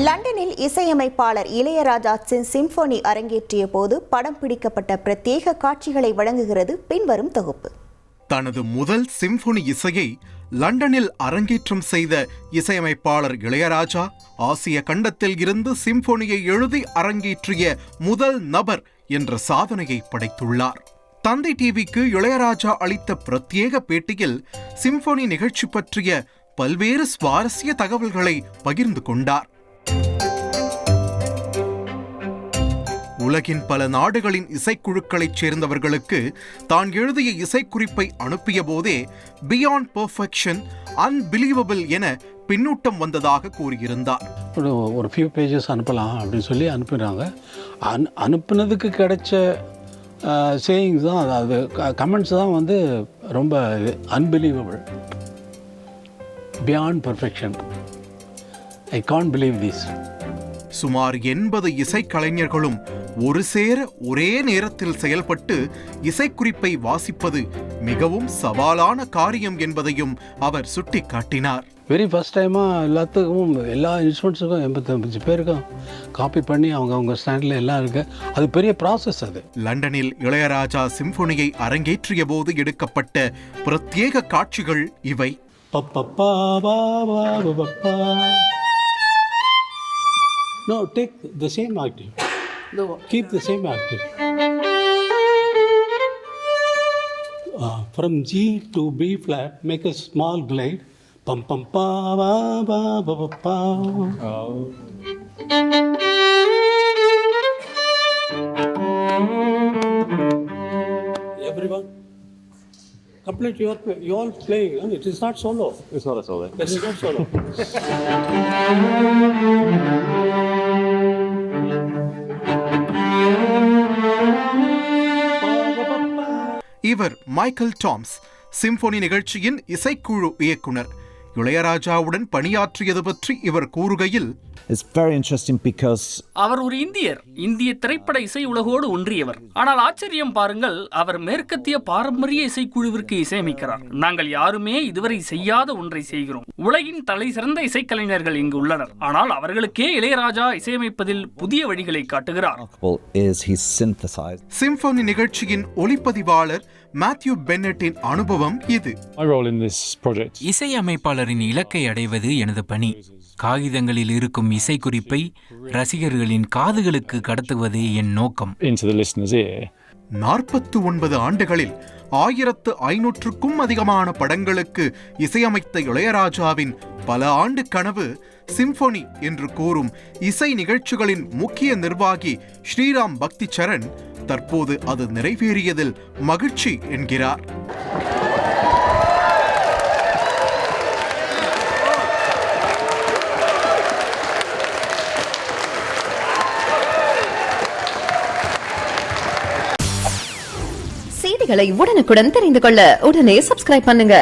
லண்டனில் இசையமைப்பாளர் இளையராஜா சிம்போனி அரங்கேற்றிய போது படம் பிடிக்கப்பட்ட பிரத்யேக காட்சிகளை வழங்குகிறது பின்வரும் தொகுப்பு. தனது முதல் சிம்போனி இசையை லண்டனில் அரங்கேற்றம் செய்த இசையமைப்பாளர் இளையராஜா ஆசிய கண்டத்தில் இருந்து சிம்போனியை எழுதி அரங்கேற்றிய முதல் நபர் என்ற சாதனையை படைத்துள்ளார். தந்தை டிவிக்கு இளையராஜா அளித்த பிரத்யேக பேட்டியில் சிம்போனி நிகழ்ச்சி பற்றிய பல்வேறு சுவாரஸ்ய தகவல்களை பகிர்ந்து கொண்டார். உலகின் பல நாடுகளின் இசைக்குழுக்களைச் சேர்ந்தவர்களுக்கு தான் எழுதிய இசைக்குறிப்பை அனுப்பிய போதே பியாண்ட் பெர்ஃபெக்ஷன், அன்பிலீவபிள் என பின்னூட்டம் வந்ததாக கூறியிருந்தார். ஒரு ஃபியூ பேஜஸ் அனுப்பலாம் அப்படின்னு சொல்லி அனுப்பினாங்க. அனுப்புனதுக்கு கிடைச்ச சேயிங்ஸ் தான், அதாவது கமெண்ட்ஸ் தான் வந்து ரொம்ப unbelievable, beyond perfection, I can't believe this. சுமார் 80 இசைக்கலைஞர்களும் ஒரு சேர ஒரே நேரத்தில் செயல்பட்டு இசைக்குறிப்பை வாசிப்பது மிகவும் சவாலான காரியம் என்பதையும் அவர் சுட்டிக்காட்டினார். வெரி ஃபர்ஸ்ட் டைமாக எல்லாத்துக்கும், எல்லா இன்ஸ்ட்ருமெண்ட்ஸுக்கும் 85 பேருக்கும் காப்பி பண்ணி அவங்க ஸ்டாண்டில் எல்லாம் இருக்கு. அது பெரிய ப்ராசஸ். அது லண்டனில் இளையராஜா சிம்போனியை அரங்கேற்றிய போது எடுக்கப்பட்ட பிரத்யேக காட்சிகள் இவை. No, take the same octave. No. Keep the same octave. From G to B flat, make a small glide. Pam pam pa ba ba ba ba pa. Everyone, complete your playing. It is not solo. It's not a solo. It is not solo. இவர் Michael Tom's, symphony நிகழ்ச்சியின் இசைக்குழு இயக்குனர். இளையராஜாவுடன் பணியாற்றியது பற்றி இவர் கூறுகையில், அவர் ஒரு இந்திய திரைப்பட இசை உலகோடு ஒன்றியவர். ஆனால் ஆச்சரியம் பாருங்கள், அவர் மேற்கத்திய பாரம்பரிய இசைக்குழுவிற்கு இசையமைக்கிறார். நாங்கள் யாருமே இதுவரை செய்யாத ஒன்றை செய்கிறோம். உலகின் தலை சிறந்த இசைக்கலைஞர்கள் இங்கு உள்ளனர், ஆனால் அவர்களுக்கே இளையராஜா இசையமைப்பதில் புதிய வழிகளை காட்டுகிறார். சிம்போனி நிகழ்ச்சியின் ஒளிப்பதிவாளர் மேத்யூ பென்னட்டின் அனுபவம் இது. இசையமைப்பாளரின் இலக்கை அடைவது எனது பணி. காகிதங்களில் இருக்கும் இசைக்குறிப்பை ரசிகர்களின் காதுகளுக்கு கடத்துவதே என் நோக்கம். 49 ஆண்டுகளில் 1500க்கும் அதிகமான படங்களுக்கு இசையமைத்த இளையராஜாவின் பல ஆண்டு கனவு சிம்போனி என்று கூறும் இசை நிகழ்ச்சிகளின் முக்கிய நிர்வாகி ஸ்ரீராம் பக்தி சரண் தற்போது அது நிறைவேறியதில் மகிழ்ச்சி என்கிறார். செய்திகளை உடனுக்குடன் தெரிந்து கொள்ள உடனே சப்ஸ்கிரைப் பண்ணுங்க.